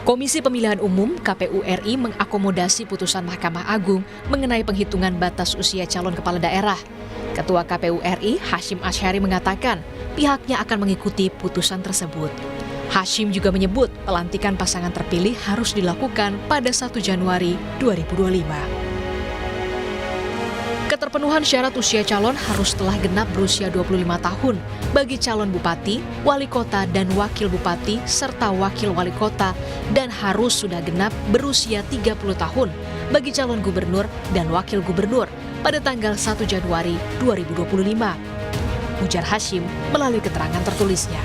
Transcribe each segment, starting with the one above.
Komisi Pemilihan Umum (KPU RI) mengakomodasi putusan Mahkamah Agung mengenai penghitungan batas usia calon kepala daerah. Ketua KPU RI, Hasyim Asyari, mengatakan pihaknya akan mengikuti putusan tersebut. Hasyim juga menyebut pelantikan pasangan terpilih harus dilakukan pada 1 Januari 2025. Keterpenuhan syarat usia calon harus telah genap berusia 25 tahun bagi calon bupati, wali kota, dan wakil bupati, serta wakil wali kota, dan harus sudah genap berusia 30 tahun bagi calon gubernur dan wakil gubernur pada tanggal 1 Januari 2025. Ujar Hasyim melalui keterangan tertulisnya.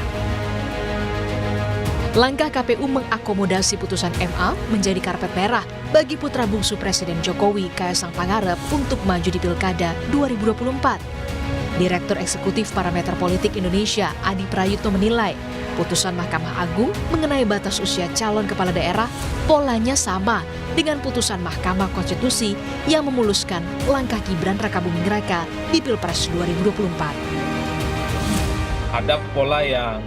Langkah KPU mengakomodasi putusan MA menjadi karpet merah bagi putra bungsu Presiden Jokowi, Kaesang Pangarep, untuk maju di Pilkada 2024. Direktur Eksekutif Parameter Politik Indonesia, Adi Prayitno, menilai putusan Mahkamah Agung mengenai batas usia calon kepala daerah polanya sama dengan putusan Mahkamah Konstitusi yang memuluskan langkah Gibran Rakabuming Raka di Pilpres 2024. Ada pola yang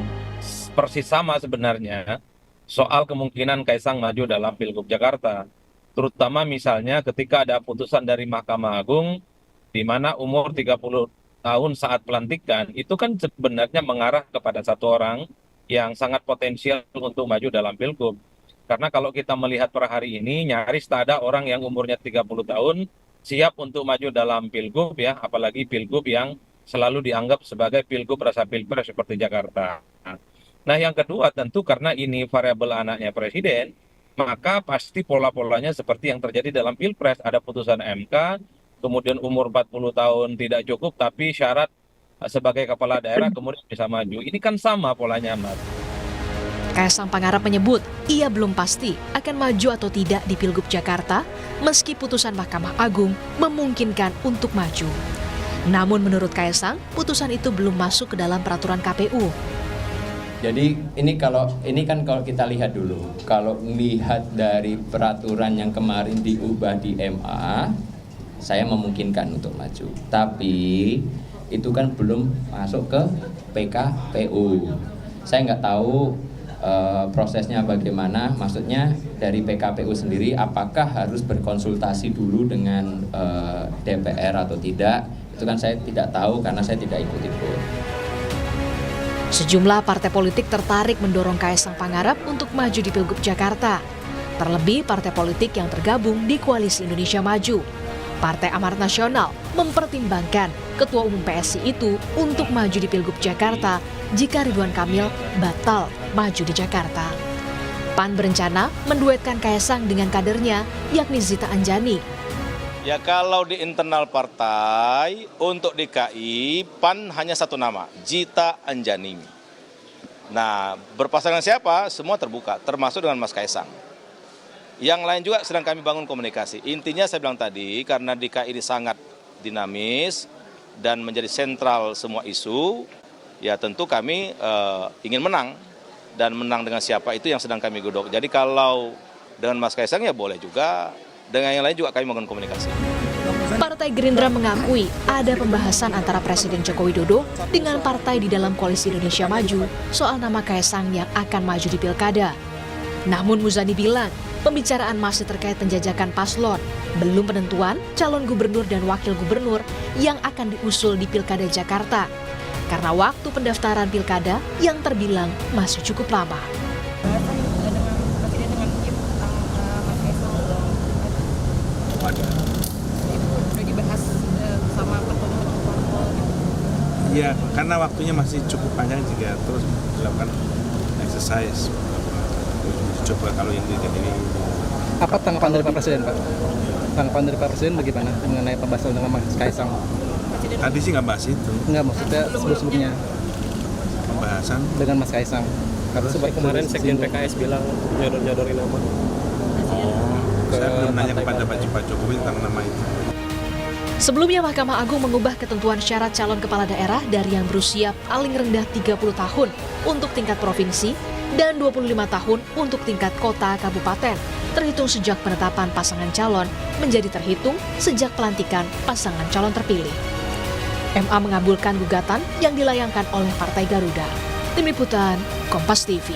persis sama sebenarnya soal kemungkinan Kaesang maju dalam Pilgub Jakarta. Terutama misalnya ketika ada putusan dari Mahkamah Agung di mana umur 30 tahun saat pelantikan itu kan sebenarnya mengarah kepada satu orang yang sangat potensial untuk maju dalam Pilgub. Karena kalau kita melihat per hari ini nyaris tak ada orang yang umurnya 30 tahun siap untuk maju dalam Pilgub, ya, apalagi Pilgub yang selalu dianggap sebagai Pilgub rasa Pilpres seperti Jakarta. Nah, yang kedua tentu karena ini variabel anaknya presiden, maka pasti pola-polanya seperti yang terjadi dalam Pilpres. Ada putusan MK, kemudian umur 40 tahun tidak cukup, tapi syarat sebagai kepala daerah kemudian bisa maju. Ini kan sama polanya, Mas. Kaesang Pangarep menyebut ia belum pasti akan maju atau tidak di Pilgub Jakarta meski putusan Mahkamah Agung memungkinkan untuk maju. Namun menurut Kaesang, putusan itu belum masuk ke dalam peraturan KPU. Jadi ini kan kalau kita lihat dulu, kalau melihat dari peraturan yang kemarin diubah di MA, saya memungkinkan untuk maju. Tapi itu kan belum masuk ke PKPU. Saya nggak tahu prosesnya bagaimana, maksudnya dari PKPU sendiri apakah harus berkonsultasi dulu dengan DPR atau tidak, itu kan saya tidak tahu karena saya tidak ikut-ikut. Sejumlah partai politik tertarik mendorong Kaesang Pangarep untuk maju di Pilgub Jakarta. Terlebih partai politik yang tergabung di Koalisi Indonesia Maju. Partai Amanat Nasional mempertimbangkan Ketua Umum PSI itu untuk maju di Pilgub Jakarta jika Ridwan Kamil batal maju di Jakarta. PAN berencana menduetkan Kaesang dengan kadernya, yakni Zita Anjani. Ya, kalau di internal partai untuk DKI PAN hanya satu nama, Zita Anjani. Nah, berpasangan siapa? Semua terbuka, termasuk dengan Mas Kaesang. Yang lain juga sedang kami bangun komunikasi. Intinya saya bilang tadi, karena DKI ini sangat dinamis dan menjadi sentral semua isu, ya tentu kami ingin menang. Dan menang dengan siapa itu yang sedang kami godok. Jadi kalau dengan Mas Kaesang ya boleh juga. Dengan yang lain juga kami melakukan komunikasi. Partai Gerindra mengakui ada pembahasan antara Presiden Joko Widodo dengan partai di dalam Koalisi Indonesia Maju soal nama Kaesang yang akan maju di Pilkada. Namun Muzani bilang, pembicaraan masih terkait penjajakan paslon, belum penentuan calon gubernur dan wakil gubernur yang akan diusul di Pilkada Jakarta. Karena waktu pendaftaran Pilkada yang terbilang masih cukup lama. Iya, karena waktunya masih cukup panjang jika terus dilakukan exercise. Coba kalau yang ini. Apa tanggapan dari Pak Presiden, Pak? Tanggapan dari Pak Presiden bagaimana mengenai pembahasan dengan Mas Kaesang? Tadi sih nggak bahas itu. Enggak, maksudnya sebelumnya. Pembahasan dengan Mas Kaesang. Karena kemarin Sekjen PKS bilang nyodorin nama. Saya belum nanya kepada Pak Jokowi tentang nama itu. Sebelumnya Mahkamah Agung mengubah ketentuan syarat calon kepala daerah dari yang berusia paling rendah 30 tahun untuk tingkat provinsi dan 25 tahun untuk tingkat kota kabupaten, terhitung sejak penetapan pasangan calon menjadi terhitung sejak pelantikan pasangan calon terpilih. MA mengabulkan gugatan yang dilayangkan oleh Partai Garuda. Tim Liputan, Kompas TV.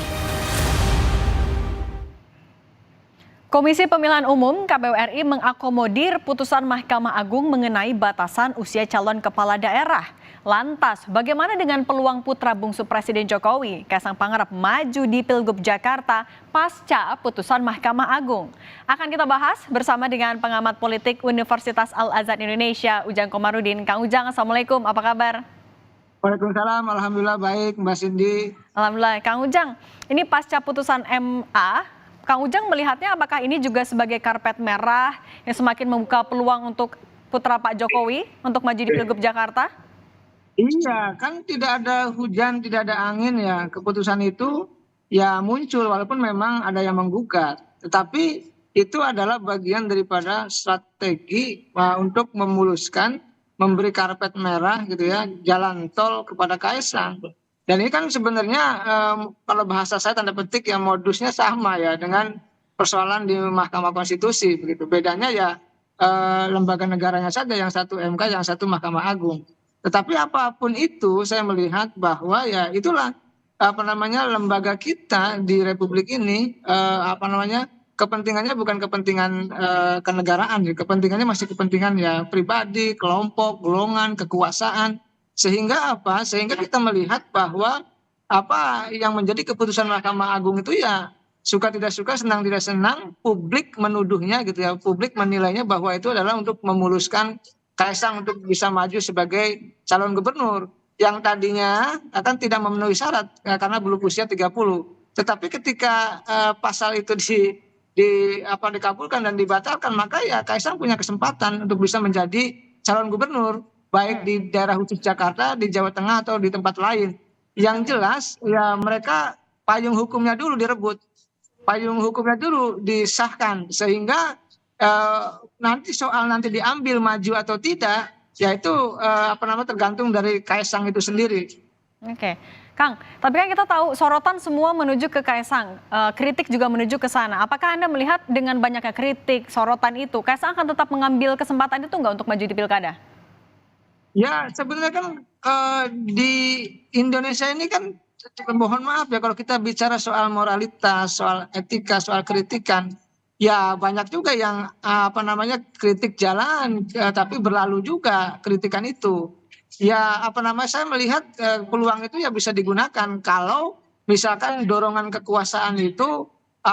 Komisi Pemilihan Umum (KPU RI) mengakomodir putusan Mahkamah Agung mengenai batasan usia calon kepala daerah. Lantas, bagaimana dengan peluang putra bungsu Presiden Jokowi, Kaisang Pangarep, maju di Pilgub Jakarta pasca putusan Mahkamah Agung? Akan kita bahas bersama dengan pengamat politik Universitas Al-Azhar Indonesia, Ujang Komarudin. Kang Ujang, Assalamualaikum, apa kabar? Waalaikumsalam, alhamdulillah baik Mbak Cindy. Alhamdulillah. Kang Ujang, ini pasca putusan MA, Kang Ujang melihatnya apakah ini juga sebagai karpet merah yang semakin membuka peluang untuk putra Pak Jokowi untuk maju di Pilgub Jakarta? Iya, kan tidak ada hujan, tidak ada angin ya. Keputusan itu ya muncul walaupun memang ada yang menggugat. Tetapi itu adalah bagian daripada strategi untuk memuluskan, memberi karpet merah gitu ya, jalan tol kepada Kaisang. Dan ini kan sebenarnya kalau bahasa saya tanda petik ya modusnya sama ya dengan persoalan di Mahkamah Konstitusi begitu. Bedanya ya lembaga negaranya saja, yang satu MK, yang satu Mahkamah Agung. Tetapi apapun itu saya melihat bahwa ya itulah lembaga kita di Republik ini kepentingannya bukan kepentingan kenegaraan, kepentingannya masih kepentingan ya pribadi, kelompok, golongan, kekuasaan. Sehingga kita melihat bahwa apa yang menjadi keputusan Mahkamah Agung itu ya suka tidak suka, senang tidak senang, publik menuduhnya gitu ya, publik menilainya bahwa itu adalah untuk memuluskan Kaisang untuk bisa maju sebagai calon gubernur yang tadinya akan tidak memenuhi syarat karena belum usia 30. Tetapi ketika pasal itu dikabulkan dan dibatalkan, maka ya Kaisang punya kesempatan untuk bisa menjadi calon gubernur baik di daerah khusus Jakarta, di Jawa Tengah atau di tempat lain. Yang jelas ya mereka payung hukumnya dulu direbut, payung hukumnya dulu disahkan, sehingga nanti diambil maju atau tidak, yaitu tergantung dari Kaisang itu sendiri. Oke, Kang, tapi kan kita tahu sorotan semua menuju ke Kaisang, kritik juga menuju ke sana. Apakah Anda melihat dengan banyaknya kritik, sorotan itu, Kaisang akan tetap mengambil kesempatan itu nggak untuk maju di Pilkada? Ya sebenarnya kan di Indonesia ini kan mohon maaf ya kalau kita bicara soal moralitas, soal etika, soal kritikan, ya banyak juga yang kritik jalan tapi berlalu juga kritikan itu. Ya saya melihat peluang itu ya bisa digunakan kalau misalkan dorongan kekuasaan itu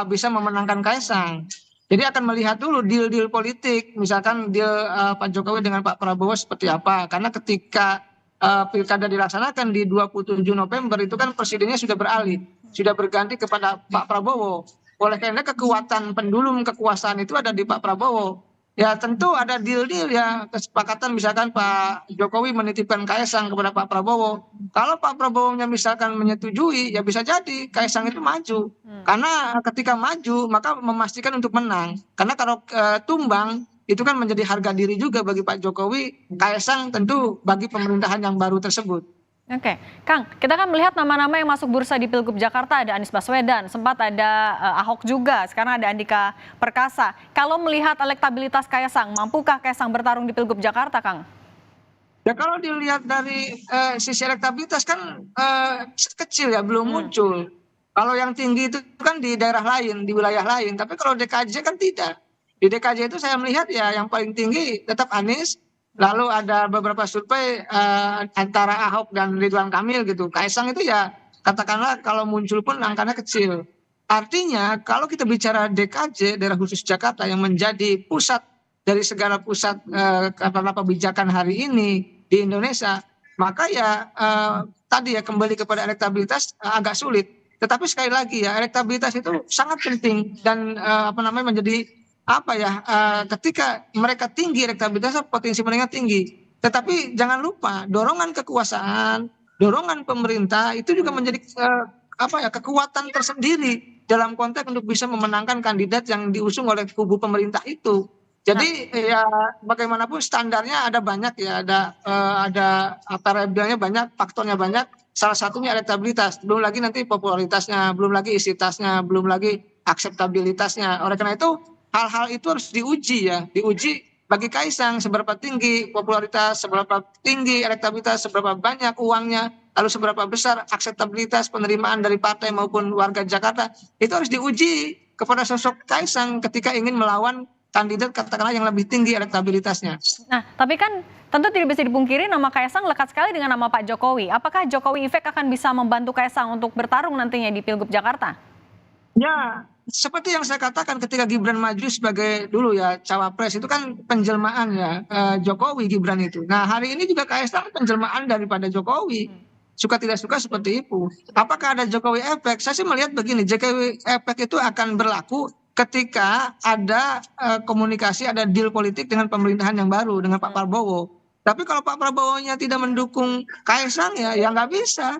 bisa memenangkan Kaisang. Jadi akan melihat dulu deal-deal politik, misalkan deal Pak Jokowi dengan Pak Prabowo seperti apa. Karena ketika pilkada dilaksanakan di 27 November itu kan presidennya sudah beralih, sudah berganti kepada Pak Prabowo. Oleh karena kekuatan pendulum kekuasaan itu ada di Pak Prabowo. Ya tentu ada deal-deal ya, kesepakatan misalkan Pak Jokowi menitipkan Kaisang kepada Pak Prabowo. Kalau Pak Prabowo-nya misalkan menyetujui, ya bisa jadi Kaisang itu maju. Karena ketika maju maka memastikan untuk menang. Karena kalau tumbang itu kan menjadi harga diri juga bagi Pak Jokowi, Kaisang tentu bagi pemerintahan yang baru tersebut. Oke, Kang, kita kan melihat nama-nama yang masuk bursa di Pilgub Jakarta, ada Anies Baswedan, sempat ada Ahok juga, sekarang ada Andika Perkasa. Kalau melihat elektabilitas Kaisang, mampukah Kaisang bertarung di Pilgub Jakarta, Kang? Ya kalau dilihat dari sisi elektabilitas kan kecil ya, belum muncul. Kalau yang tinggi itu kan di daerah lain, di wilayah lain. Tapi kalau DKJ kan tidak. Di DKJ itu saya melihat ya yang paling tinggi tetap Anies. Lalu ada beberapa survei antara Ahok dan Ridwan Kamil gitu. Kaisang itu ya katakanlah kalau muncul pun angkanya kecil. Artinya kalau kita bicara DKJ, daerah khusus Jakarta yang menjadi pusat dari segala pusat kebijakan hari ini di Indonesia, maka ya tadi ya kembali kepada elektabilitas agak sulit. Tetapi sekali lagi ya elektabilitas itu sangat penting dan menjadi ketika mereka tinggi elektabilitasnya potensi mereka tinggi. Tetapi jangan lupa dorongan kekuasaan, dorongan pemerintah itu juga menjadi kekuatan tersendiri dalam konteks untuk bisa memenangkan kandidat yang diusung oleh kubu pemerintah itu. Jadi ya bagaimanapun standarnya ada banyak ya, ada variabelnya banyak, faktornya banyak. Salah satunya elektabilitas, belum lagi nanti popularitasnya, belum lagi isi tasnya, belum lagi akseptabilitasnya. Oleh karena itu hal-hal itu harus diuji ya, diuji bagi Kaisang seberapa tinggi popularitas, seberapa tinggi elektabilitas, seberapa banyak uangnya, lalu seberapa besar akseptabilitas penerimaan dari partai maupun warga Jakarta, itu harus diuji kepada sosok Kaisang ketika ingin melawan kandidat katakanlah yang lebih tinggi elektabilitasnya. Nah, tapi kan tentu tidak bisa dipungkiri nama Kaisang lekat sekali dengan nama Pak Jokowi. Apakah Jokowi Effect akan bisa membantu Kaisang untuk bertarung nantinya di Pilgub Jakarta? Ya, seperti yang saya katakan ketika Gibran maju sebagai dulu ya cawapres, itu kan penjelmaan ya Jokowi Gibran itu. Nah, hari ini juga Kaisang penjelmaan daripada Jokowi. Suka tidak suka seperti itu. Apakah ada Jokowi Effect? Saya sih melihat begini, Jokowi Effect itu akan berlaku ketika ada komunikasi, ada deal politik dengan pemerintahan yang baru, dengan Pak Prabowo. Tapi kalau Pak Prabowo-nya tidak mendukung Kaisang ya nggak bisa.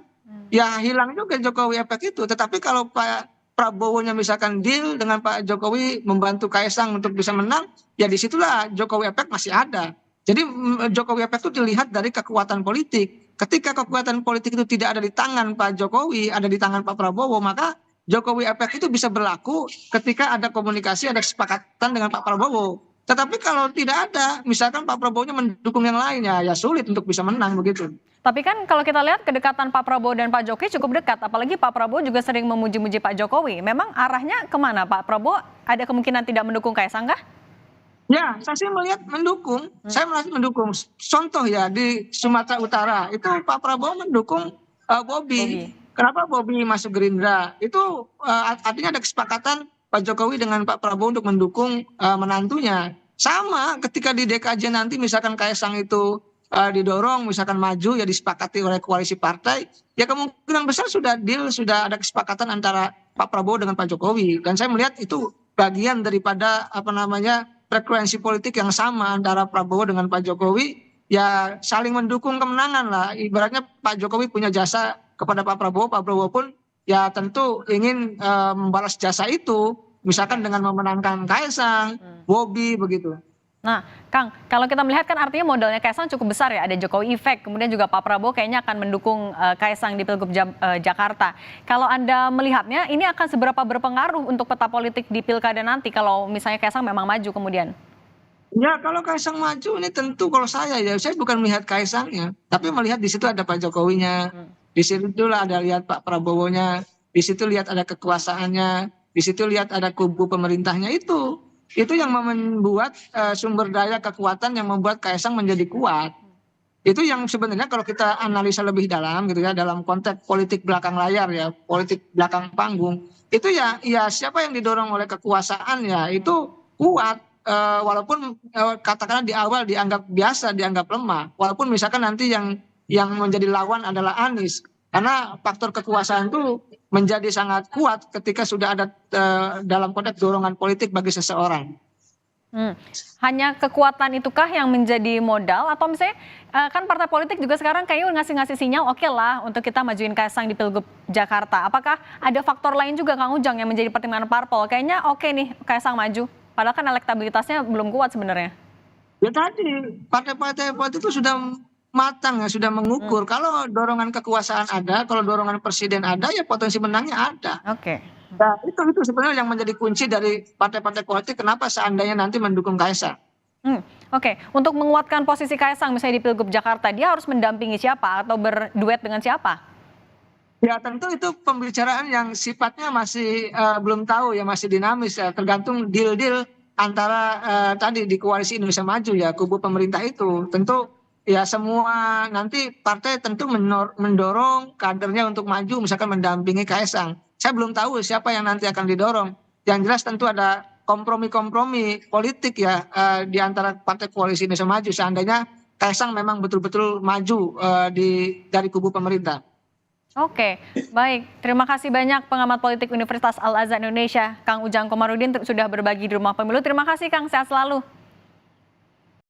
Ya hilang juga Jokowi Effect itu. Tetapi kalau Pak Prabowo-nya misalkan deal dengan Pak Jokowi membantu Kaisang untuk bisa menang, ya disitulah Jokowi Effect masih ada. Jadi Jokowi Effect itu dilihat dari kekuatan politik. Ketika kekuatan politik itu tidak ada di tangan Pak Jokowi, ada di tangan Pak Prabowo, maka Jokowi Effect itu bisa berlaku ketika ada komunikasi, ada kesepakatan dengan Pak Prabowo. Tetapi kalau tidak ada, misalkan Pak Prabowo-nya mendukung yang lainnya, ya sulit untuk bisa menang begitu. Tapi kan kalau kita lihat kedekatan Pak Prabowo dan Pak Jokowi cukup dekat, apalagi Pak Prabowo juga sering memuji-muji Pak Jokowi. Memang arahnya kemana Pak Prabowo? Ada kemungkinan tidak mendukung Kaisang kah? Ya, saya sih melihat mendukung. Saya melihat mendukung. Contoh ya di Sumatera Utara itu Pak Prabowo mendukung Bobi. Kenapa Bobi masuk Gerindra? Itu artinya ada kesepakatan Pak Jokowi dengan Pak Prabowo untuk mendukung menantunya. Sama ketika di DKJ nanti misalkan Kaisang itu didorong, misalkan maju ya disepakati oleh koalisi partai, ya kemungkinan besar sudah deal, sudah ada kesepakatan antara Pak Prabowo dengan Pak Jokowi. Dan saya melihat itu bagian daripada frekuensi politik yang sama antara Prabowo dengan Pak Jokowi, ya saling mendukung kemenangan lah. Ibaratnya Pak Jokowi punya jasa kepada Pak Prabowo pun ya tentu ingin membalas jasa itu, misalkan dengan memenangkan Kaisang, Bobi begitu. Nah, Kang, kalau kita melihat kan artinya modalnya Kaisang cukup besar ya, ada Jokowi Effect, kemudian juga Pak Prabowo kayaknya akan mendukung Kaisang di Pilgub Jakarta. Kalau Anda melihatnya, ini akan seberapa berpengaruh untuk peta politik di Pilkada nanti kalau misalnya Kaisang memang maju kemudian? Ya, kalau Kaisang maju ini tentu kalau saya bukan melihat Kaisangnya, tapi melihat di situ ada Pak Jokowinya, di situ ada lihat Pak Prabowo-nya, di situ lihat ada kekuasaannya, di situ lihat ada kubu pemerintahnya itu. Itu yang membuat sumber daya kekuatan yang membuat Kaisang menjadi kuat. Itu yang sebenarnya kalau kita analisa lebih dalam gitu ya, dalam konteks politik belakang layar ya, politik belakang panggung, itu ya siapa yang didorong oleh kekuasaan ya itu kuat, walaupun katakanlah di awal dianggap biasa, dianggap lemah, walaupun misalkan nanti yang menjadi lawan adalah Anies, karena faktor kekuasaan itu menjadi sangat kuat ketika sudah ada dalam konteks dorongan politik bagi seseorang. Hanya kekuatan itukah yang menjadi modal atau misalnya kan partai politik juga sekarang kayaknya ngasih sinyal oke lah untuk kita majuin Kaisang di Pilgub Jakarta. Apakah ada faktor lain juga Kang Ujang yang menjadi pertimbangan parpol? Kayaknya oke nih Kaisang maju, padahal kan elektabilitasnya belum kuat sebenarnya. Ya tadi partai-partai politik itu sudah matang ya, sudah mengukur. Kalau dorongan kekuasaan ada, kalau dorongan presiden ada, ya potensi menangnya ada. Oke. Nah, itu sebenarnya yang menjadi kunci dari partai-partai politik kenapa seandainya nanti mendukung Kaisang. Oke. Untuk menguatkan posisi Kaisang misalnya di Pilgub Jakarta, dia harus mendampingi siapa atau berduet dengan siapa? Ya tentu itu pembicaraan yang sifatnya masih belum tahu ya, masih dinamis ya, tergantung deal-deal antara tadi di koalisi Indonesia Maju ya, kubu pemerintah itu. Tentu ya semua nanti partai tentu mendorong kadernya untuk maju misalkan mendampingi Kaisang. Saya belum tahu siapa yang nanti akan didorong. Yang jelas tentu ada kompromi-kompromi politik ya di antara partai koalisi Indonesia Maju seandainya Kaisang memang betul-betul maju dari kubu pemerintah. Oke, baik. Terima kasih banyak pengamat politik Universitas Al Azhar Indonesia, Kang Ujang Komarudin sudah berbagi di Rumah Pemilu. Terima kasih Kang, sehat selalu.